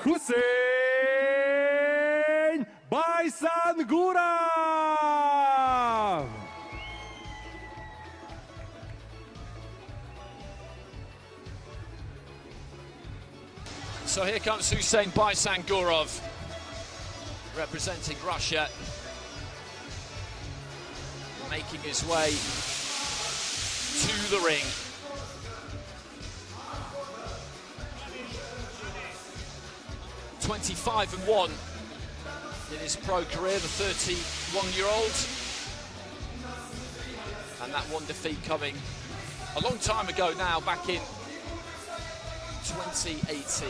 Khuseyn Baysangurov. So here comes Khuseyn Baysangurov, representing Russia, making his way to the ring. (25-1) in his pro career, the 31-year-old, and that one defeat coming a long time ago now, back in 2018.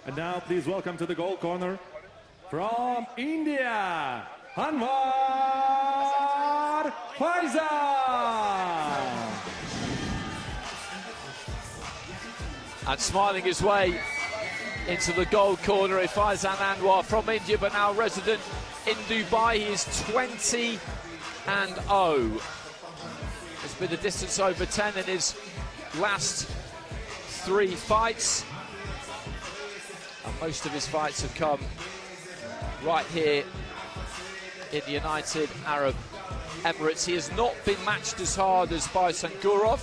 And now please welcome to the goal corner from India, Anwar Faizan. And smiling his way into the goal corner is Faizan Anwar from India, but now resident in Dubai. He is 20-0. It's been a distance over 10 in his last 3 fights. And most of his fights have come right here in the United Arab Emirates. He has not been matched as hard as Baysangurov.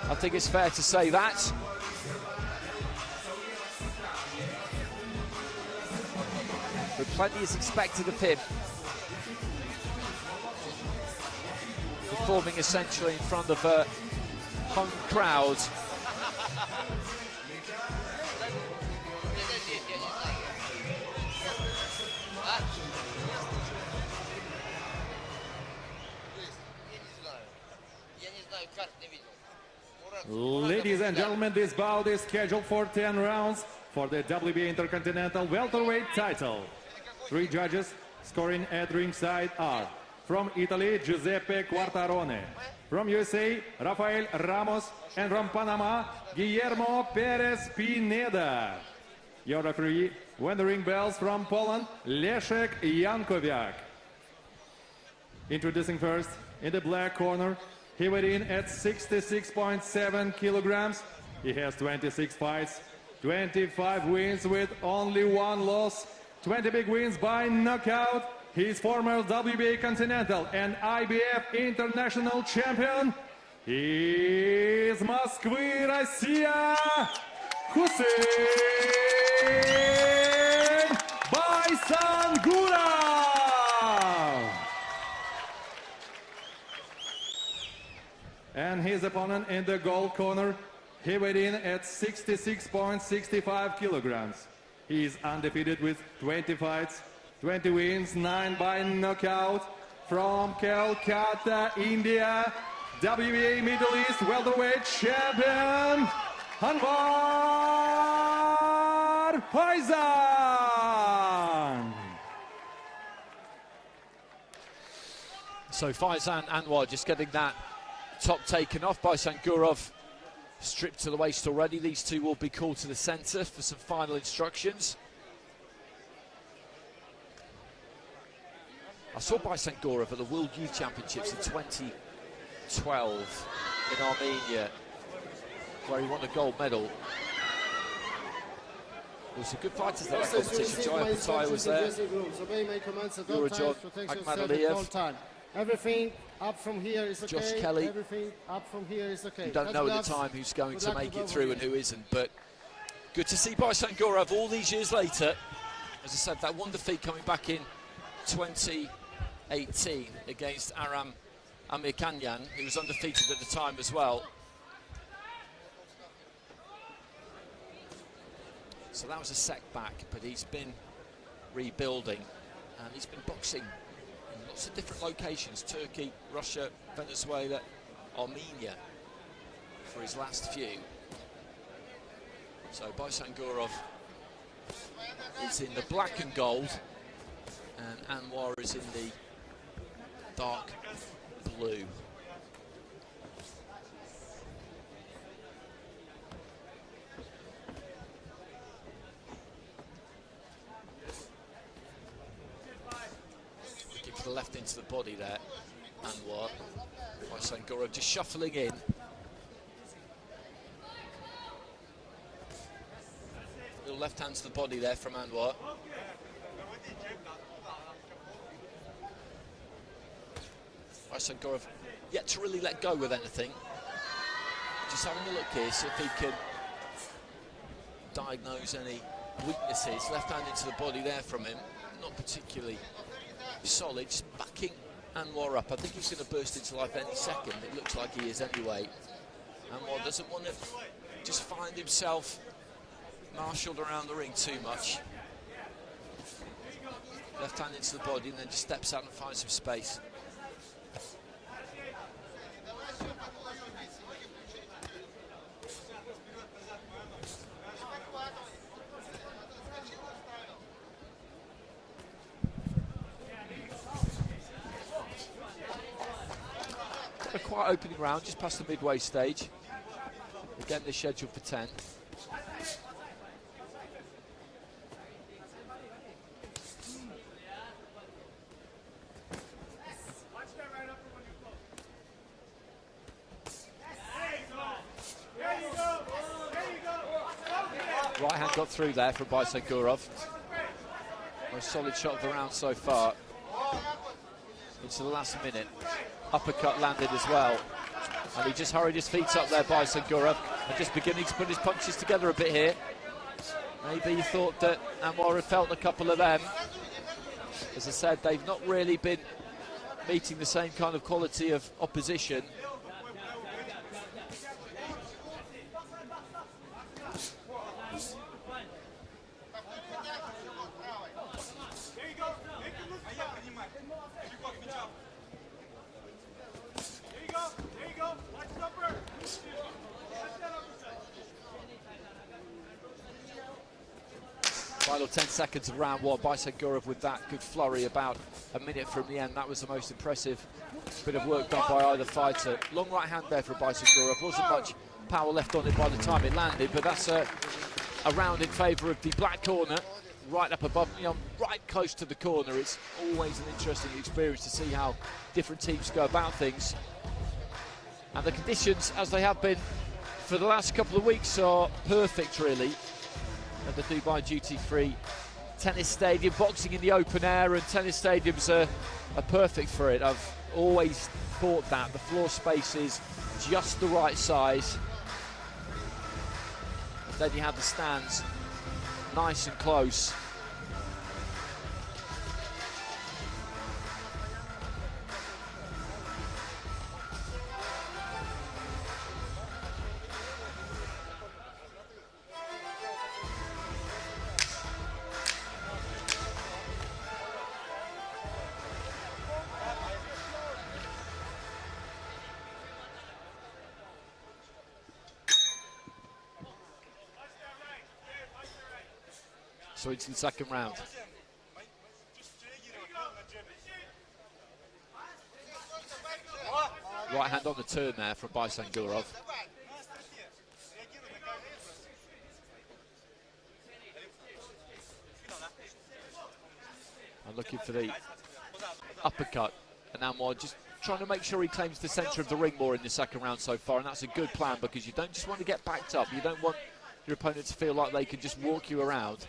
I think it's fair to say that. But plenty is expected of him. Performing essentially in front of a hung crowd. Ladies and gentlemen, this bout is scheduled for 10 rounds for the WBA Intercontinental welterweight title. 3 judges scoring at ringside are from Italy, Giuseppe Quartarone, from USA, Rafael Ramos, and from Panama, Guillermo Perez Pineda. Your referee, when the ring bells, from Poland, Leszek Jankowiak. Introducing first, in the black corner, he weighed in at 66.7 kilograms. He has 26 fights, 25 wins with only 1 loss, 20 big wins by knockout. He's former WBA Continental and IBF International champion. He's Moskvы, Россия, Khuseyn Baysangurov. And his opponent in the gold corner, he weighed in at 66.65 kilograms. He is undefeated with 20 fights, 20 wins, 9 by knockout. From Calcutta, India, WBA Middle East welterweight champion, Anwar Faizan. So Faizan Anwar just getting that top taken off. Baysangurov stripped to the waist already. These two will be called to the centre for some final instructions. I saw Baysangurov at the World Youth Championships in 2012 in Armenia, where he won a gold medal. There were some good fighters at that competition. Jaya Pattaya was there. John Akhmadaliyev. Everything up from here is okay. Josh Kelly. Everything up from here is okay. You don't know at the time who's going to make it through and who isn't, but good to see Baysangurov all these years later. As I said, that one defeat coming back in 2018 against Aram Amirkanyan, who was undefeated at the time as well. So that was a setback, but he's been rebuilding and he's been boxing in lots of different locations: Turkey, Russia, Venezuela, Armenia, for his last few. So Baysangurov is in the black and gold, and Anwar is in the dark blue. into the body there, Anwar. Baysangurov just shuffling in. Little left hand to the body there from Anwar. Baysangurov yet to really let go with anything. Just having a look here, see if he can diagnose any weaknesses. Left hand into the body there from him. Not particularly solid, just backing Anwar up. I think he's going to burst into life any second. It looks like he is anyway. Anwar doesn't want to just find himself marshalled around the ring too much. Left hand into the body and then just steps out and finds some space. A quiet opening round, just past the midway stage. Again, they're scheduled for 10. Right hand got through there from Baysangurov. Most solid shot of the round so far. Into the last minute. Uppercut landed as well. And he just hurried his feet up there, Baysangurov, and just beginning to put his punches together a bit here. Maybe he thought that Anwar had felt a couple of them. As I said, they've not really been meeting the same kind of quality of opposition. Final 10 seconds of round one. Baysangurov with that good flurry about a minute from the end. That was the most impressive bit of work done by either fighter. Long right hand there for Baysangurov. Wasn't much power left on it by the time it landed, but that's a round in favour of the black corner. Right up above, right close to the corner. It's always an interesting experience to see how different teams go about things. And the conditions, as they have been for the last couple of weeks, are perfect, really. At the Dubai duty-free tennis stadium, boxing in the open air, and tennis stadiums are perfect for it. I've always thought that the floor space is just the right size. Then you have the stands nice and close. So into the second round. Right hand on the turn there from Baysangurov. And looking for the uppercut. And Anwar just trying to make sure he claims the centre of the ring more in the second round so far. And that's a good plan, because you don't just want to get backed up. You don't want your opponent to feel like they can just walk you around.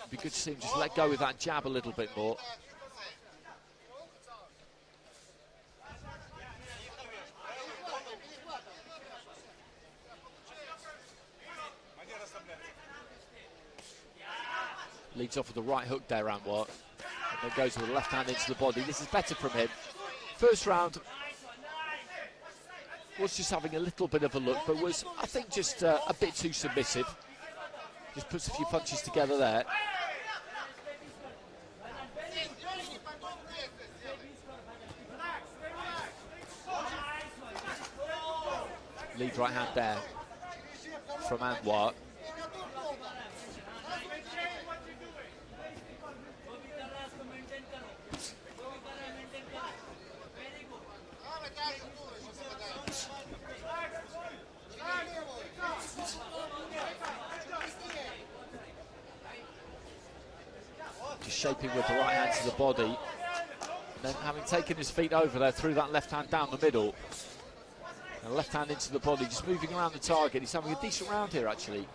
It'd be good to see him just let go with that jab a little bit more. Leads off with the right hook there, Anwar. And then goes with the left hand into the body. This is better from him. First round was just having a little bit of a look, but was, I think, just a bit too submissive. Just puts a few punches together there. Lead right hand there from Anwar. Just shaping with the right hand to the body. And then having taken his feet over there, threw that left hand down the middle. And left hand into the body, just moving around the target. He's having a decent round here, actually,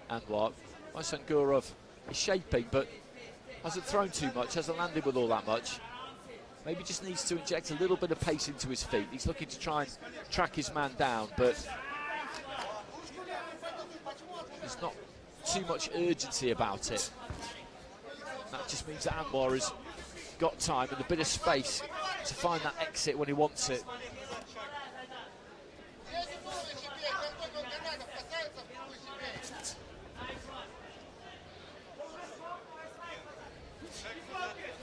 Anwar. Baysangurov is shaping, but hasn't thrown too much, hasn't landed with all that much. Maybe just needs to inject a little bit of pace into his feet. He's looking to try and track his man down, but there's not too much urgency about it. That just means that Anwar has got time and a bit of space to find that exit when he wants it.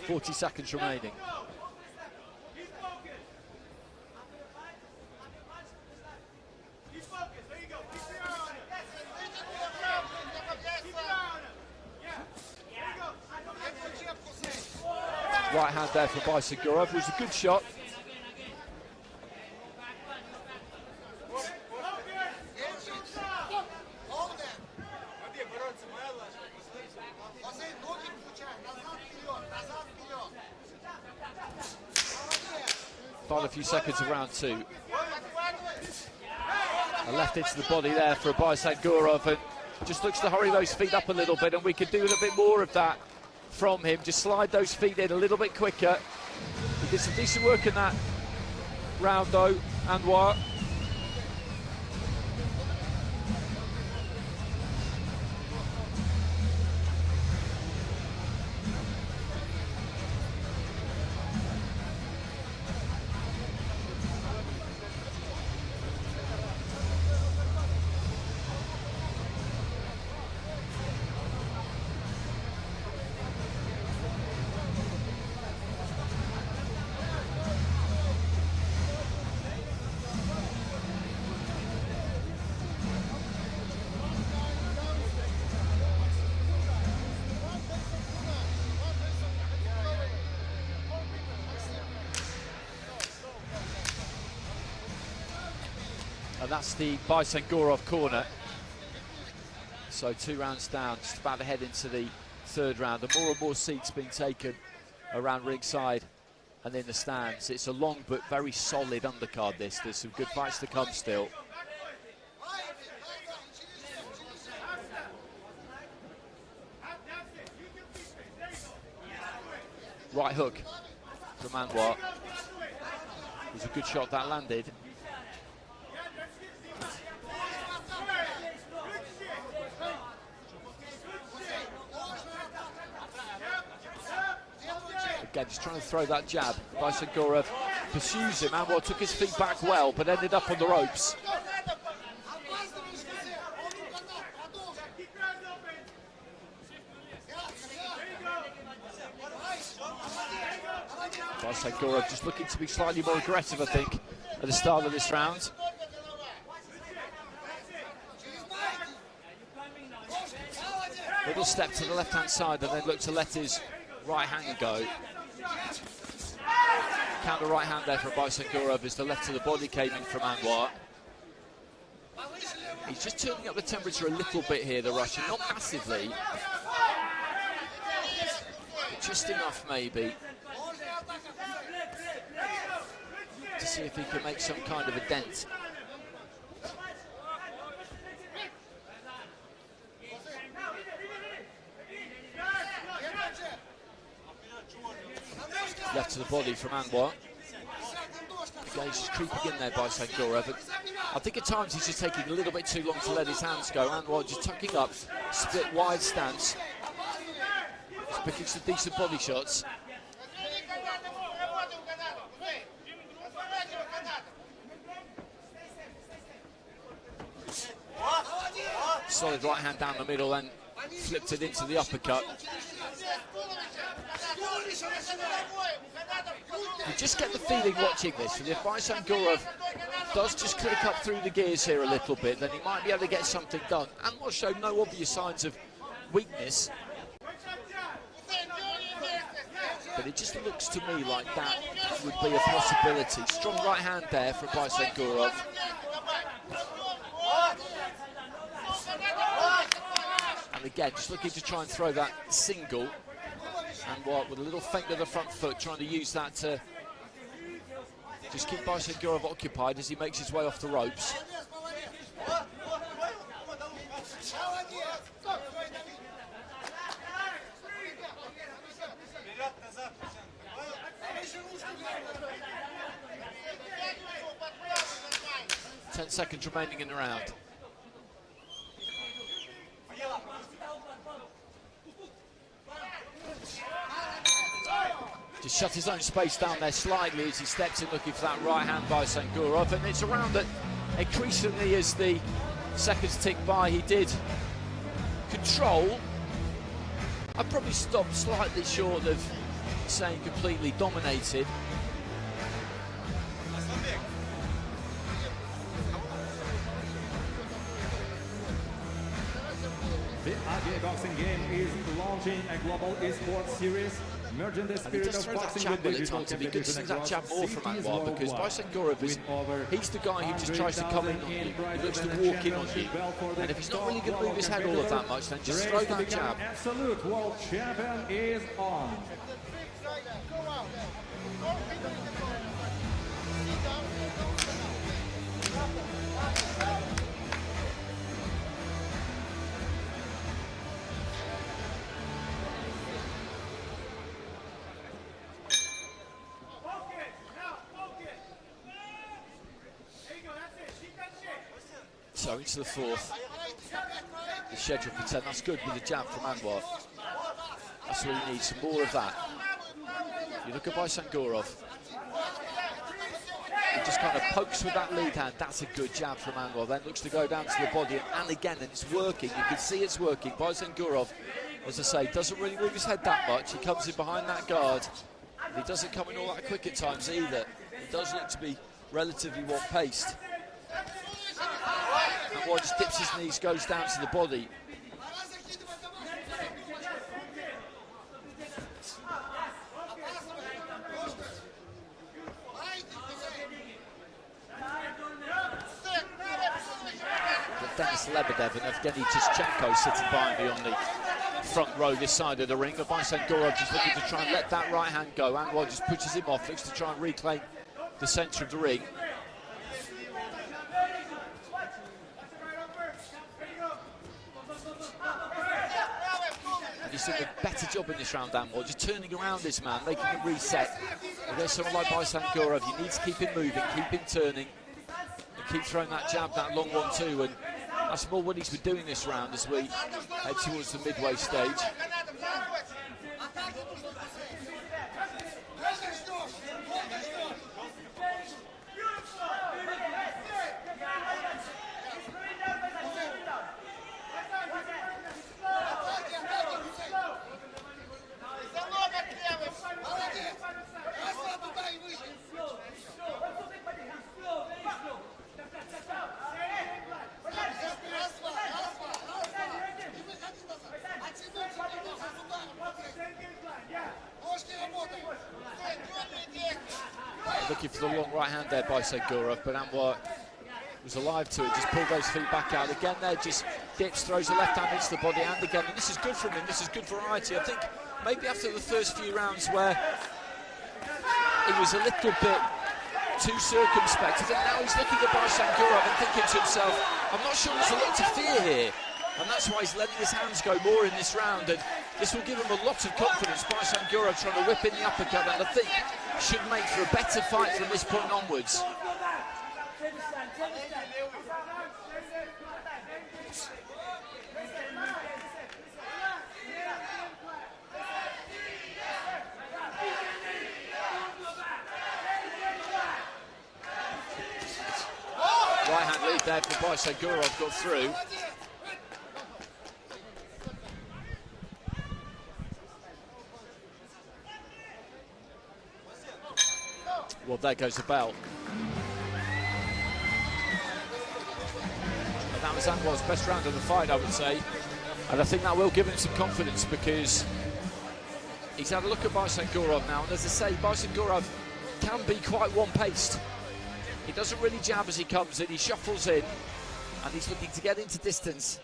.40 seconds remaining. Right hand there for Baysangurov. It was a good shot. Final few seconds of round two. A left into the body there for Baysangurov, and just looks to hurry those feet up a little bit, and we could do a little bit more of that from him. Just slide those feet in a little bit quicker. He did some decent work in that round though, Anwar. And that's the Baysangurov corner. So 2 rounds down, just about to head into the third round. And more seats being taken around ringside and in the stands. It's a long but very solid undercard this. There's some good fights to come still. Right hook from Anwar. It was a good shot that landed. Again, just trying to throw that jab. Baysangurov pursues him. Anwar took his feet back well, but ended up on the ropes. Baysangurov just looking to be slightly more aggressive, I think, at the start of this round. Little step to the left-hand side and then look to let his right hand go. Counter right hand there for Baysangurov as the left to the body came in from Anwar. He's just turning up the temperature a little bit here, the Russian, not massively, but just enough maybe to see if he can make some kind of a dent. Left to the body from Anwar. Again, he's just creeping in there by Baysangurov. I think at times he's just taking a little bit too long to let his hands go. Anwar just tucking up, split wide stance. He's picking some decent body shots. Solid right hand down the middle and flipped it into the uppercut. You just get the feeling watching this, and if Baysangurov does just click up through the gears here a little bit, then he might be able to get something done. Anwar showed no obvious signs of weakness, but it just looks to me like that would be a possibility. Strong right hand there from Baysangurov. And again, just looking to try and throw that single. Anwar with a little feint of the front foot, trying to use that to just keep Baysangurov occupied as he makes his way off the ropes. Ten seconds remaining in the round. Just shut his own space down there slightly as he steps in looking for that right hand by Baysangurov, and it's a round that increasingly as the seconds tick by he did control. I'd probably stopped slightly short of saying completely dominated. The IBA boxing game is launching a global esports series, merging the spirit of boxing with digital competition across jab more from Anwar, because Baysangurov is, he's the guy who just tries to come in on you, he looks to walk in on you, and if he's not really going to move his head all of that much, then just throw that jab. Absolute world champion is on. So into the fourth, the schedule for 10, that's good with the jab from Anwar. That's what he needs, some more of that. You look at Baysangurov, he just kind of pokes with that lead hand, that's a good jab from Anwar, then looks to go down to the body, and again, and it's working, you can see it's working. Baysangurov, as I say, doesn't really move his head that much, he comes in behind that guard, he doesn't come in all that quick at times either. He does look to be relatively one-paced. Anwar just dips his knees, goes down to the body. Dennis Lebedev and Evgeny Tischenko sitting behind me on the front row this side of the ring. Baysangurov just looking to try and let that right hand go. Anwar just pushes him off, looks to try and reclaim the centre of the ring. He's doing a better job in this round, Anwar, just turning around this man, making him reset. If there's someone like Baysangurov, you need to keep him moving, keep him turning, and keep throwing that jab, that long one too, and that's more what he's been doing this round as we head towards the midway stage. Looking for the long right hand there by Baysangurov, but Anwar was alive to it, just pulled those feet back out. Again there, just dips, throws the left hand into the body, and again, and this is good from him, this is good variety. I think maybe after the first few rounds where he was a little bit too circumspect, I think now he's looking at Baysangurov and thinking to himself, I'm not sure there's a lot to fear here. And that's why he's letting his hands go more in this round, and this will give him a lot of confidence. Baysangurov trying to whip in the uppercut, and I think should make for a better fight from this point onwards. Right hand lead there for Baysangurov, got through. Well, there goes the bell. And that was Anwar's best round of the fight, I would say. And I think that will give him some confidence, because he's had a look at Baysangurov now. And as I say, Baysangurov can be quite one-paced. He doesn't really jab as he comes in, he shuffles in, and he's looking to get into distance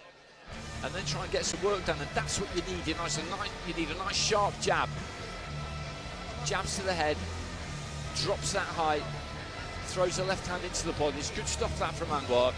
and then try and get some work done, and that's what you need. You need a nice sharp jab. Jabs to the head, drops that high, throws the left hand into the body. It's good stuff that from Anwar.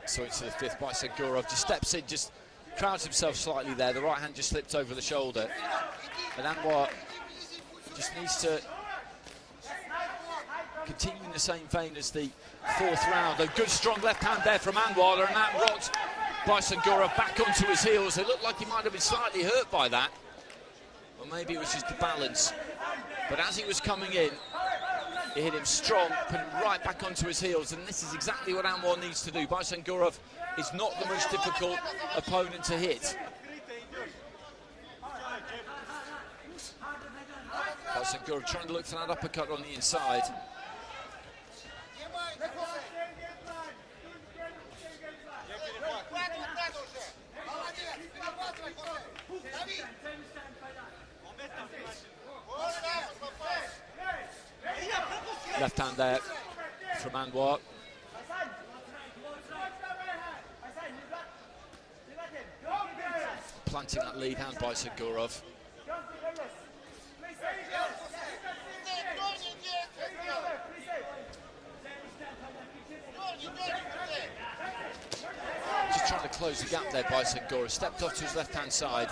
So into the fifth, Baysangurov just steps in, just crowds himself slightly there. The right hand just slipped over the shoulder. And Anwar just needs to continue in the same vein as the fourth round. A good strong left hand there from Anwar, and that rocked Baysangurov back onto his heels. It looked like he might have been slightly hurt by that. Or maybe it was just the balance. But as he was coming in, it hit him strong, put him right back onto his heels, and this is exactly what Anwar needs to do. Baysangurov is not the most difficult opponent to hit. Baysangurov trying to look for that uppercut on the inside. Left hand there from Anwar. Planting that lead hand by Baysangurov. Just trying to close the gap there by Baysangurov. Stepped off to his left hand side.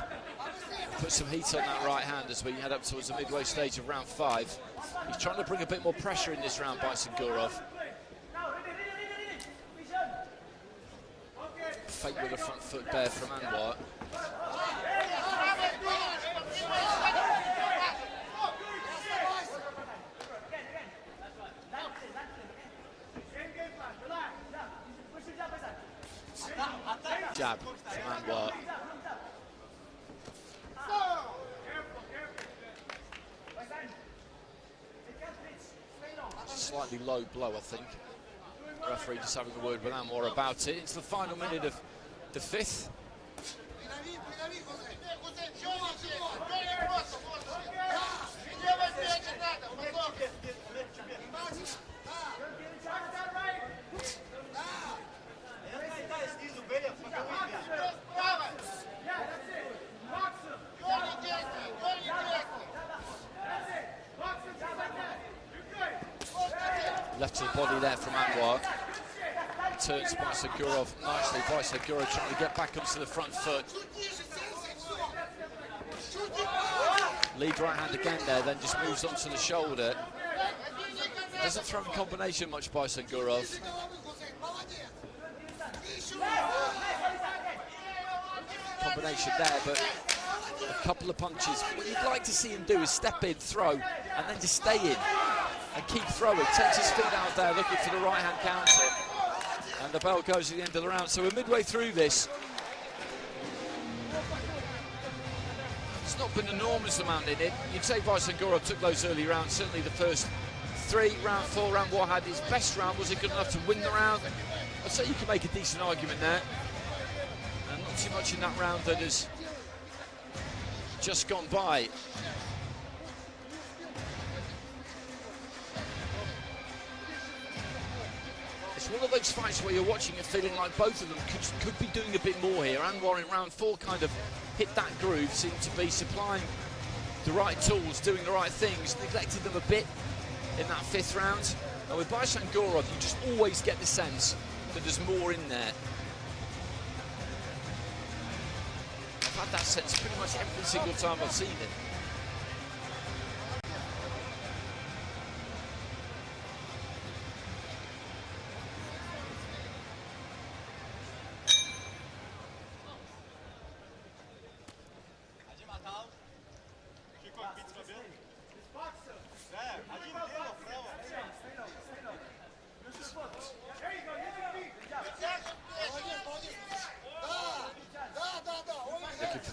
Put some heat on that right hand as we head up towards the midway stage of round 5. He's trying to bring a bit more pressure in this round, Baysangurov. Fake with a front foot there from Anwar. Jab from Anwar. Slightly low blow, I think. The referee just having a word with Anwar about it. It's the final minute of the fifth. Left to the body there from Anwar. Turns Baysangurov nicely. Baysangurov trying to get back onto the front foot. Lead right hand again there, then just moves onto the shoulder. Doesn't throw in combination much, Baysangurov. Combination there, but a couple of punches. What you'd like to see him do is step in, throw, and then just stay in and keep throwing. Takes his feet out there, looking for the right-hand counter. And the bell goes at the end of the round. So we're midway through this. It's not been an enormous amount in it. You'd say Baysangurov took those early rounds, certainly the first 3, round 4, round 1 had his best round. Was he good enough to win the round? I'd say you can make a decent argument there. And not too much in that round that has just gone by. It's one of those fights where you're watching it feeling like both of them could be doing a bit more here. Anwar in round 4 kind of hit that groove, seemed to be supplying the right tools, doing the right things, neglected them a bit in that 5th round. And with Baysangurov, you just always get the sense that there's more in there. I've had that sense pretty much every single time I've seen it.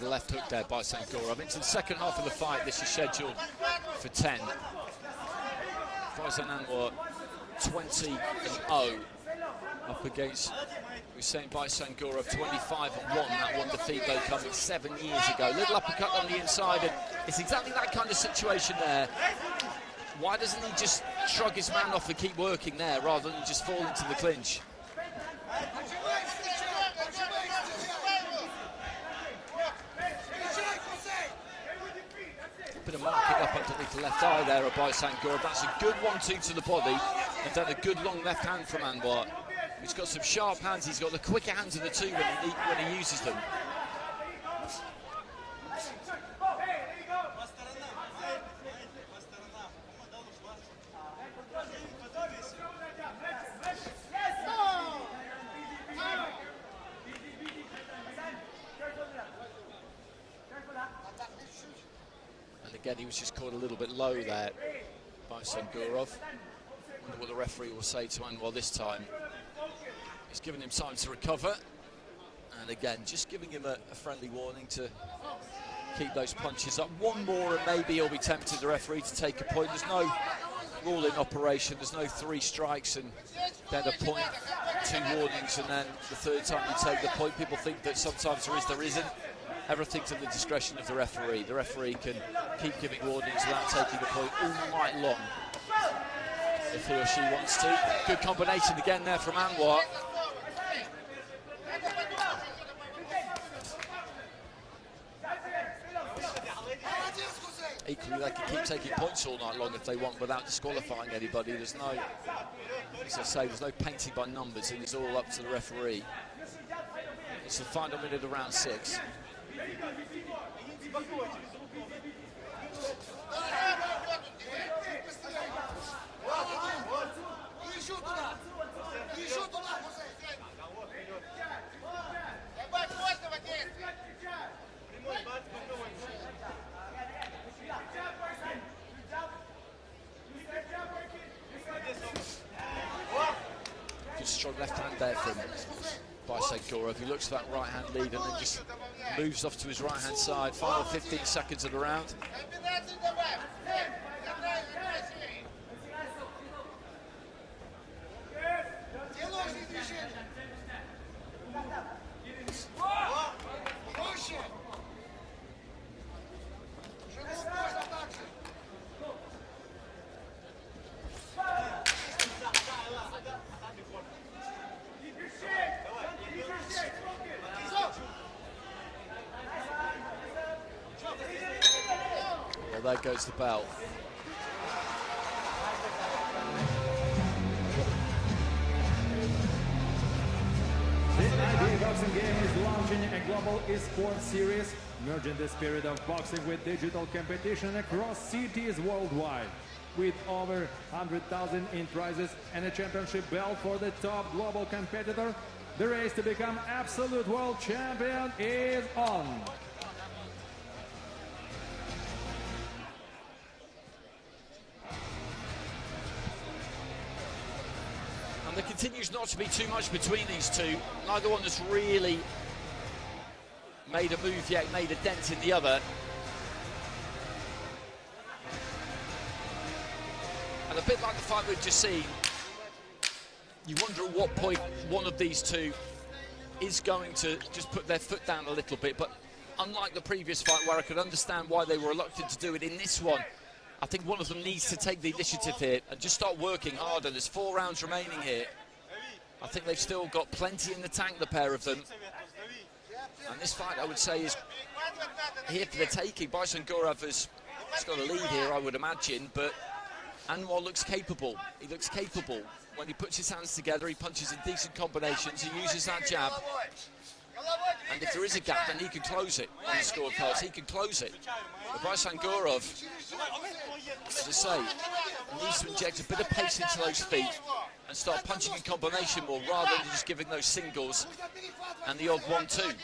the left hook there by Baysangurov. Into the second half of the fight, this is scheduled for 10. Faizan Anwar 20-0 up against Khuseyn Baysangurov 25-1. That one defeat though coming 7 years ago. Little uppercut on the inside, and it's exactly that kind of situation there. Why doesn't he just shrug his man off and keep working there rather than just fall into the clinch? Bit of marking up underneath the left eye there of Baysangurov. That's a good 1-2 to the body, and then a good long left hand from Anwar. He's got some sharp hands. He's got the quicker hands of the two when he uses them. Again, he was just caught a little bit low there by Baysangurov. Wonder what the referee will say to Anwar this time. He's given him time to recover, and again, just giving him a friendly warning to keep those punches up. One more and maybe he'll be tempted, the referee, to take a point. There's no rule in operation. There's no 3 strikes and then a point, 2 warnings, and then the third time you take the point. People think that sometimes there isn't. Everything's at the discretion of the referee. The referee can keep giving warnings without taking the point all night long if he or she wants to. Good combination again there from Anwar. Equally, they can keep taking points all night long if they want without disqualifying anybody. There's no, as I say, there's no painting by numbers, and it's all up to the referee. It's the final minute of round 6. Good strong left hand there from Baysangurov. He looks for that right hand lead and then just moves off to his right hand side. Final 15 seconds of the round. There goes the bell. The IBA boxing game is launching a global esports series, merging the spirit of boxing with digital competition across cities worldwide. With over 100,000 in prizes and a championship belt for the top global competitor, the race to become absolute world champion is on. And there continues not to be too much between these two. Neither one has really made a move yet, made a dent in the other. And a bit like the fight we've just seen, you wonder at what point one of these two is going to just put their foot down a little bit. But unlike the previous fight, where I could understand why they were reluctant to do it, in this one, I think one of them needs to take the initiative here and just start working harder. There's 4 rounds remaining here. I think they've still got plenty in the tank, the pair of them. And this fight, I would say, is here for the taking. Baysangurov has got a lead here, I would imagine, but Anwar looks capable. He looks capable. When he puts his hands together, he punches in decent combinations, he uses that jab. And if there is a gap, then he can close it on the scorecards. He can close it. But Baysangurov, as I say, needs to inject a bit of pace into those feet and start punching in combination more, rather than just giving those singles and the odd 1-2.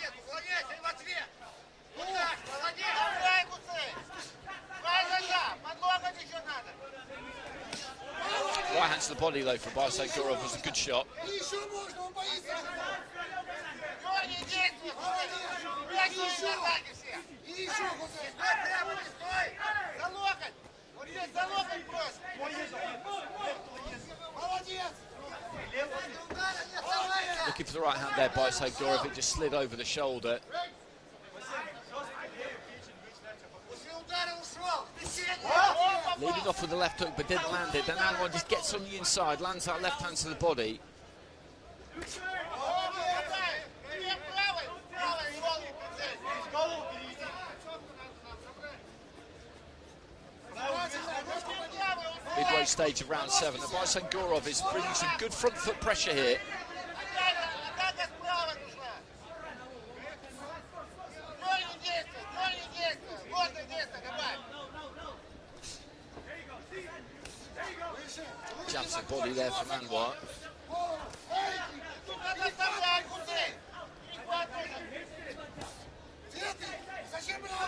Right hand to the body, though, from Baysangurov was a good shot. Looking for the right hand there by Baysangurov. It just slid over the shoulder. Leading off with the left hook, but didn't land it. Then Anwar just gets on the inside, lands that left hand to the body. Midway stage of round 7. And Baysangurov is bringing some good front foot pressure here. Jabs the body there from Anwar.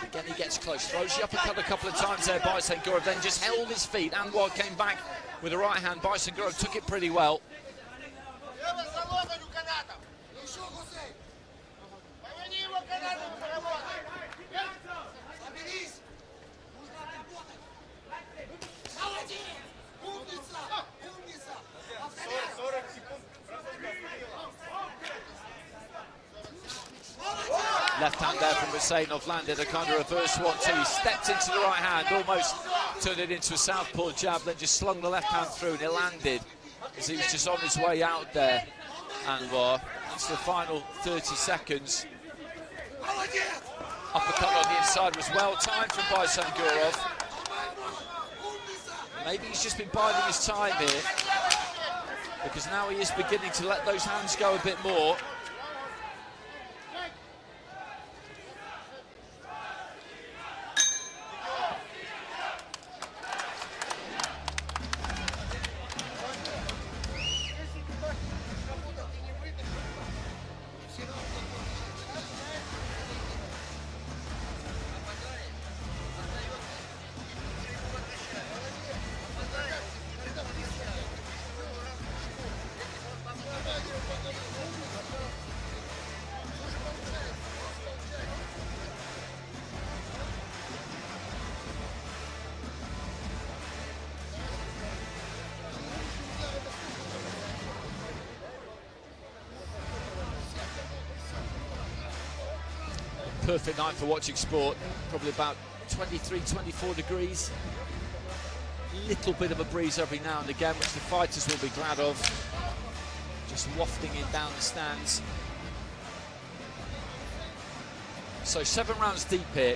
Again, he gets close, throws the uppercut a couple of times there, Baysangurov, then just held his feet. Anwar came back with the right hand. Baysangurov took it pretty well. Left hand there from Baysangurov landed a kind of reverse 1-2. He stepped into the right hand, almost turned it into a southpaw jab, then just slung the left hand through and it landed as he was just on his way out there, Anwar. It's the final 30 seconds. Uppercut on the inside was well timed from Baysangurov. Maybe he's just been biding his time here, because now he is beginning to let those hands go a bit more. Perfect night for watching sport. Probably about 23, 24 degrees. Little bit of a breeze every now and again, which the fighters will be glad of. Just wafting in down the stands. So 7 rounds deep here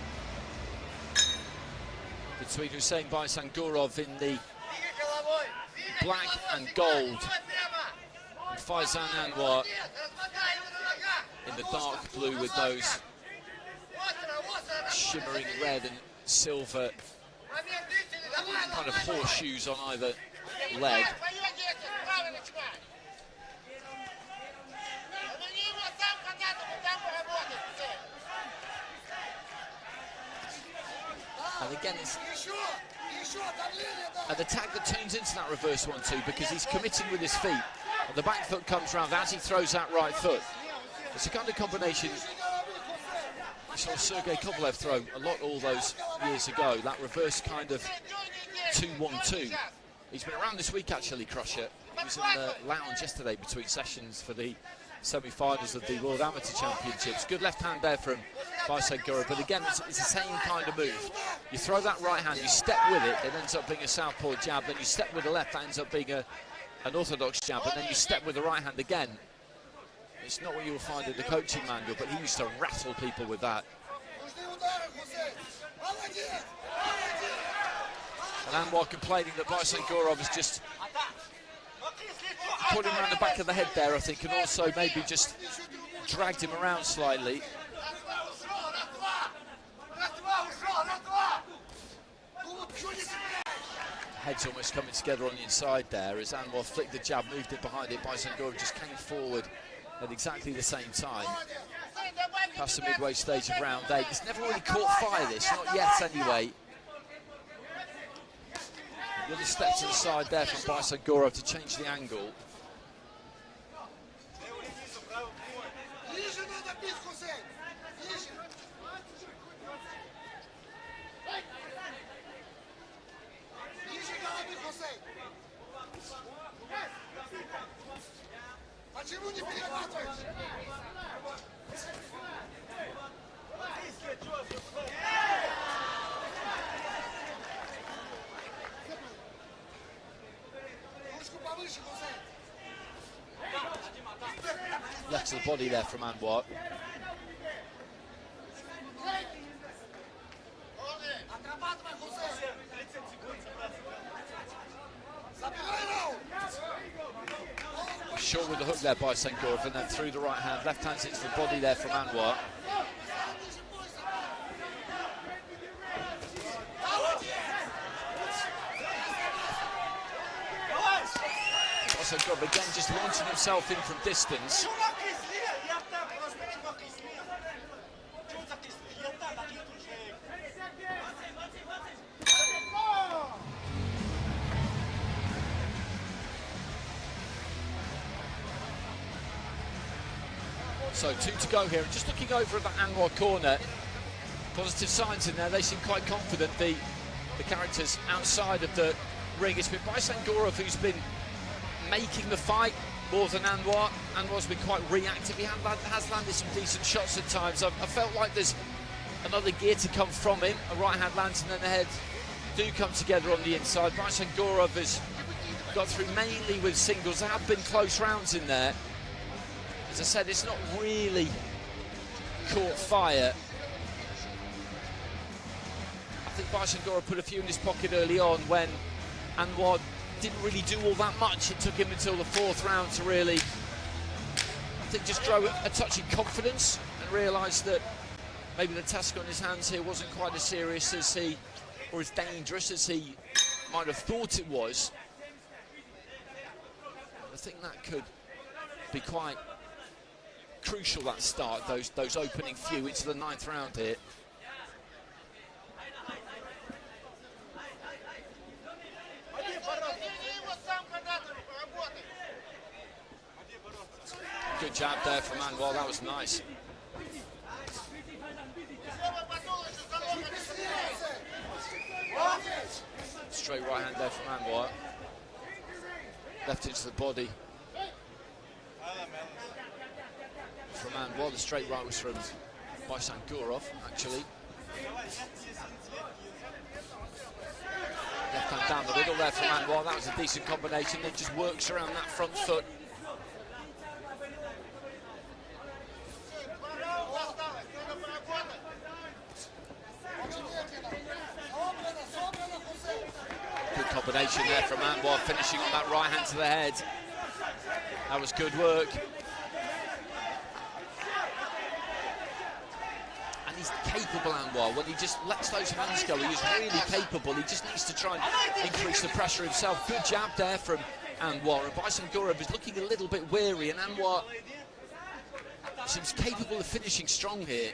between Khuseyn Baysangurov in the black and gold, and Faizan Anwar in the dark blue with those shimmering red and silver kind of horseshoes on either leg. And again, it's an attack that turns into that reverse 1-2 because he's committing with his feet. And the back foot comes round as he throws that right foot. It's a kind of combination we saw Sergei Kovalev throw a lot all those years ago, that reverse kind of 2-1-2. He's been around this week actually, Crusher. He was in the lounge yesterday between sessions for the semi-finals of the World Amateur Championships. Good left hand there from Baysangurov, but again, it's the same kind of move. You throw that right hand, you step with it, it ends up being a southpaw jab, then you step with the left, that ends up being an orthodox jab, and then you step with the right hand again. It's not what you'll find in the coaching manual, but he used to rattle people with that. And Anwar complaining that Baysangurov has just put him around the back of the head there, I think, and also maybe just dragged him around slightly. Head's almost coming together on the inside there as Anwar flicked the jab, moved it behind it. Baysangurov just came forward at exactly the same time. Past the midway stage of round 8. It's never really caught fire, this, not yet anyway. The other step to the side there from Baysangurov to change the angle. Left to the body there from Anwar. Short with the hook there by Baysangurov, and then through the right hand. Left hand hits the body there from Anwar. Baysangurov again just launching himself in from distance. So 2 to go here. Just looking over at the Anwar corner, positive signs in there. They seem quite confident, the characters outside of the ring. It's been Baysangurov who's been making the fight more than Anwar. Anwar's been quite reactive. He has landed some decent shots at times. I felt like there's another gear to come from him. A right hand lands and then the head do come together on the inside. Baysangurov has got through mainly with singles. There have been close rounds in there. As I said, it's not really caught fire. I think Baysangurov put a few in his pocket early on when Anwar didn't really do all that much. It took him until the 4th round to really, I think, just grow a touch of confidence and realise that maybe the task on his hands here wasn't quite as serious as he, or as dangerous as he might have thought it was. I think that could be quite crucial, that start, those opening few into the 9th round here. Good jab there from Anwar, that was nice. Straight right hand there from Anwar. Left into the body from Anwar. The straight right was from Baysangurov, actually. Left hand down the middle there from Anwar. That was a decent combination. It just works around that front foot. Good combination there from Anwar, finishing on that right hand to the head. That was good work. And he's capable, Anwar. When he just lets those hands go, he is really capable. He just needs to try and increase the pressure himself. Good jab there from Anwar. And Baysangurov is looking a little bit weary, and Anwar seems capable of finishing strong here.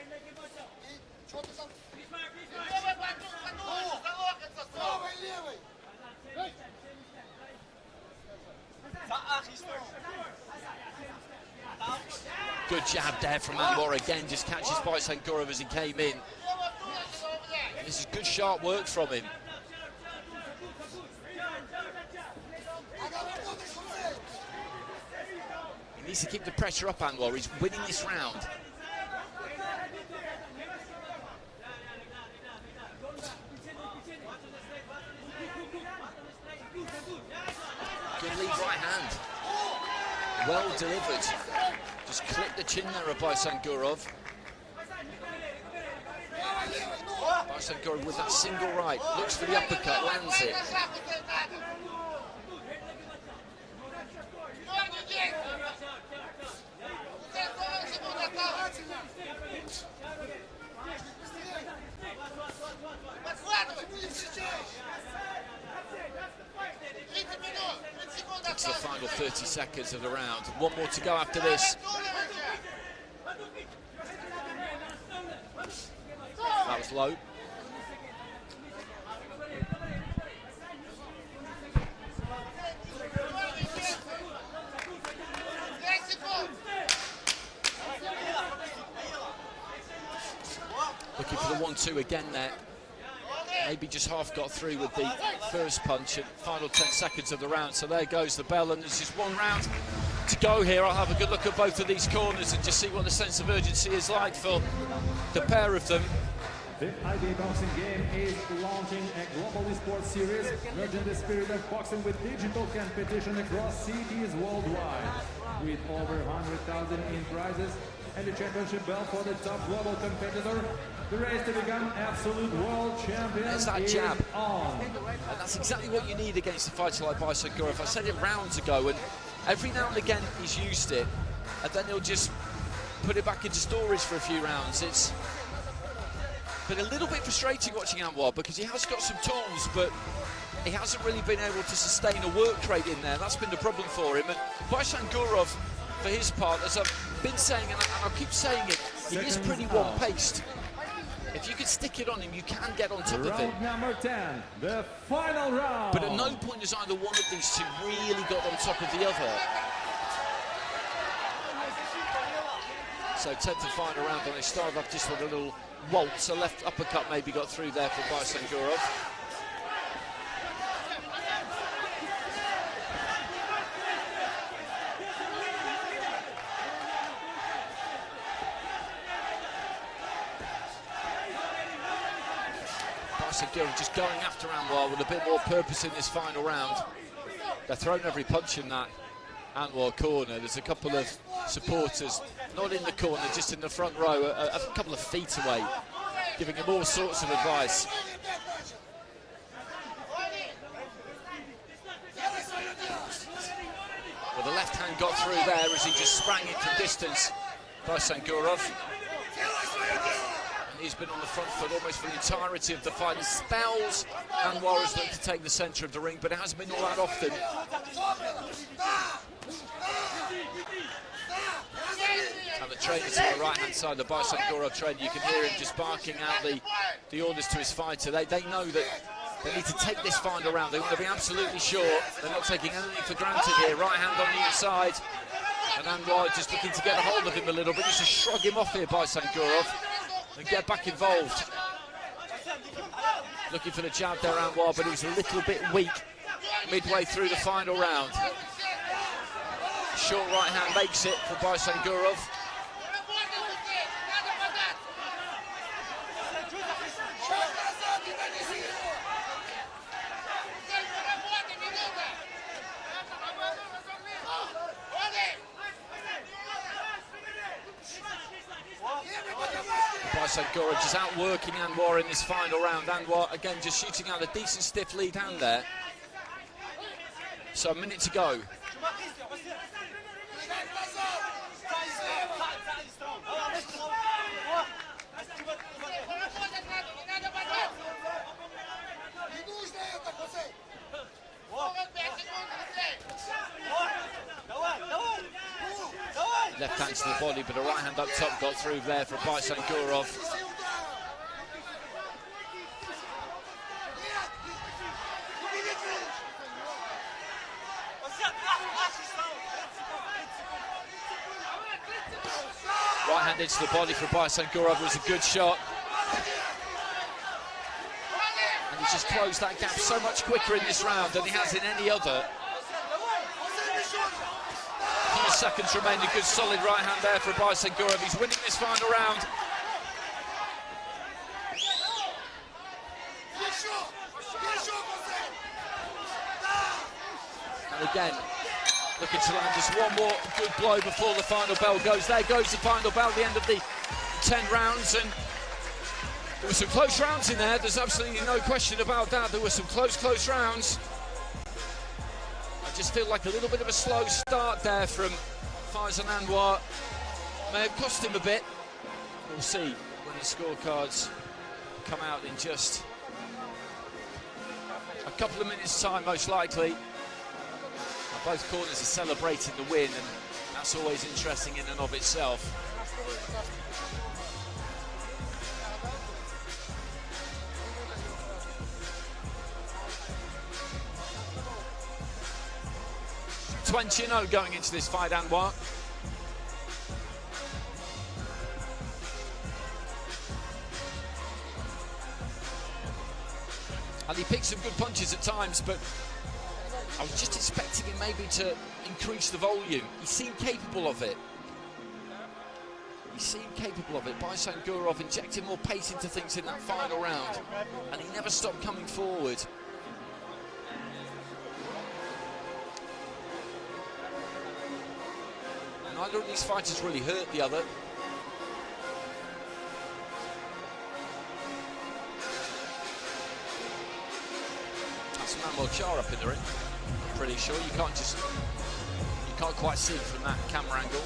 Good jab there from Anwar again, just catches Baysangurov as he came in. And this is good sharp work from him. He needs to keep the pressure up, Anwar. He's winning this round. Good lead right hand. Well delivered. Just clipped the chin there of Baysangurov. Baysangurov with that single right. Looks for the uppercut, lands it. That's the final 30 seconds of the round. One more to go after this. That was low. Looking for the 1-2 again there. maybe just half got through with the first punch and final 10 seconds of the round. So there goes the bell, and there's just one round to go here. I'll have a good look at both of these corners and just see what the sense of urgency is like for the pair of them. The IBA boxing game is launching a global esports series, merging the spirit of boxing with digital competition across cities worldwide. With over 100,000 in prizes and the championship belt for the top global competitor, the race to become absolute world champion There's that is jab. on. And that's exactly what you need against a fighter like Baysangurov. I said it rounds ago, and every now and again he's used it, and then he'll just put it back into storage for a few rounds. It's been a little bit frustrating watching Anwar because he has got some tools, but he hasn't really been able to sustain a work rate in there. That's been the problem for him. And Baysangurov, for his part, as I've been saying, and I'll keep saying it, he is pretty one-paced. If you can stick it on him, you can get on top of him. Round number 10, the final round. But at no point has either one of these two really got on top of the other. So 10th and final round, and they started off just with a little waltz. A left uppercut maybe got through there for Baysangurov. Baysangurov just going after Anwar with a bit more purpose in this final round. They're throwing every punch in that Anwar corner. There's a couple of supporters, not in the corner, just in the front row, a couple of feet away, giving him all sorts of advice. Well, the left hand got through there as he just sprang it from distance, Baysangurov. He's been on the front foot almost for the entirety of the fight. In spells, Anwar has looked to take the centre of the ring, but it hasn't been all that often. And the trainer to the right-hand side, the Baysangurov trainer, you can hear him just barking out the orders to his fighter. They know that they need to take this final round. They want to be absolutely sure. They're not taking anything for granted here. Right hand on the inside. And Anwar just looking to get a hold of him a little bit, just to shrug him off here, Baysangurov, and get back involved. Looking for the jab there, Anwar, but he was a little bit weak midway through the final round. Short right hand makes it for Baysangurov. Baysangurov just outworking Anwar in this final round. Anwar again just shooting out a decent stiff lead hand there. So a minute to go. Left hand to the body, but a right hand up top got through there for Baysangurov. Right hand into the body for Baysangurov was a good shot. And he's just closed that gap so much quicker in this round than he has in any other. Few seconds remain, a good solid right hand there for Baysangurov. He's winning this final round. And again, looking to land just one more good blow before the final bell goes. There goes the final bell at the end of the 10 rounds, and there were some close rounds in there. There's absolutely no question about that. There were some close rounds. I just feel like a little bit of a slow start there from Faizan Anwar. May have cost him a bit. We'll see when the scorecards come out in just a couple of minutes' time, most likely. Now, both corners are celebrating the win, and that's always interesting in and of itself. .20-0 going into this fight, Anwar. And he picked some good punches at times, but I was just expecting him maybe to increase the volume. He seemed capable of it. Baysangurov injected more pace into things in that final round, and he never stopped coming forward. Neither of these fighters really hurt the other. That's Manuel Char up in the ring. I'm pretty sure you can't quite see from that camera angle.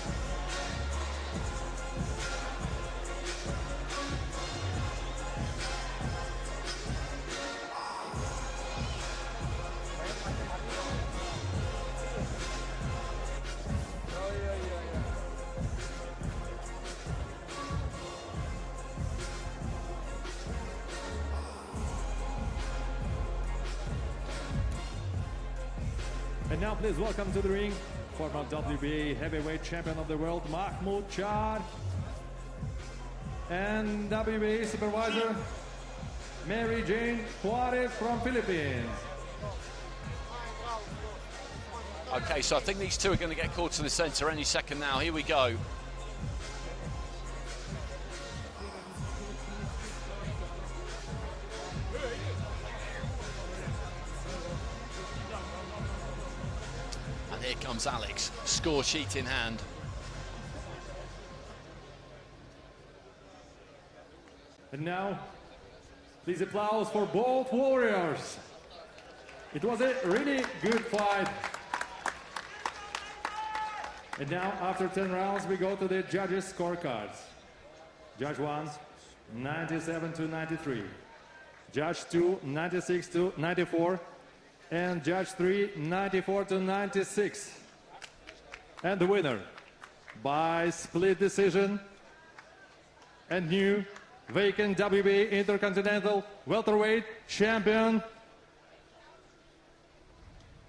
And now please welcome to the ring, former WBA heavyweight champion of the world, Mahmoud Char, and WBA supervisor, Mary Jane Juarez from Philippines. Okay, so I think these two are going to get called to the center any second now. Here we go. And here comes Alex, score sheet in hand. And now, please applause for both warriors. It was a really good fight. And now, after 10 rounds, we go to the judges' scorecards. Judge 1, 97-93. Judge 2, 96-94. And Judge 3, 94-96. And the winner, by split decision, and new vacant WBA Intercontinental welterweight champion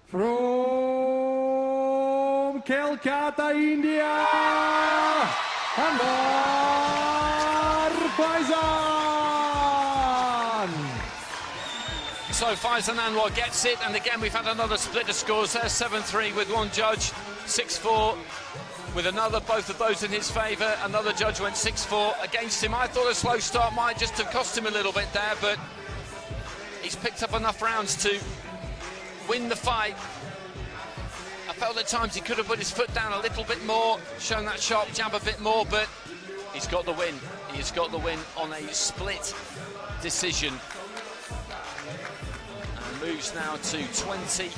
from Calcutta, India, Anwar Faizan. So Faizan Anwar gets it, and again we've had another split of scores there, 7-3 with one judge, 6-4 with another, both of those in his favour. Another judge went 6-4 against him. I thought a slow start might just have cost him a little bit there, but he's picked up enough rounds to win the fight. I felt at times he could have put his foot down a little bit more, shown that sharp jab a bit more, but he's got the win. He's got the win on a split decision. And moves now to 21-0.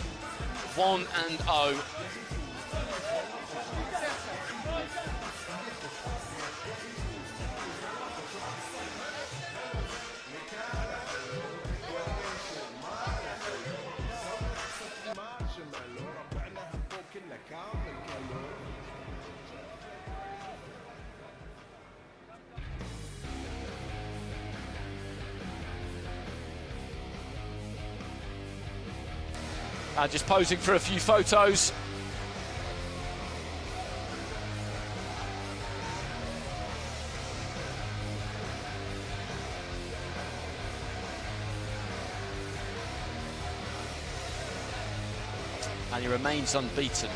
Just posing for a few photos. And he remains unbeaten.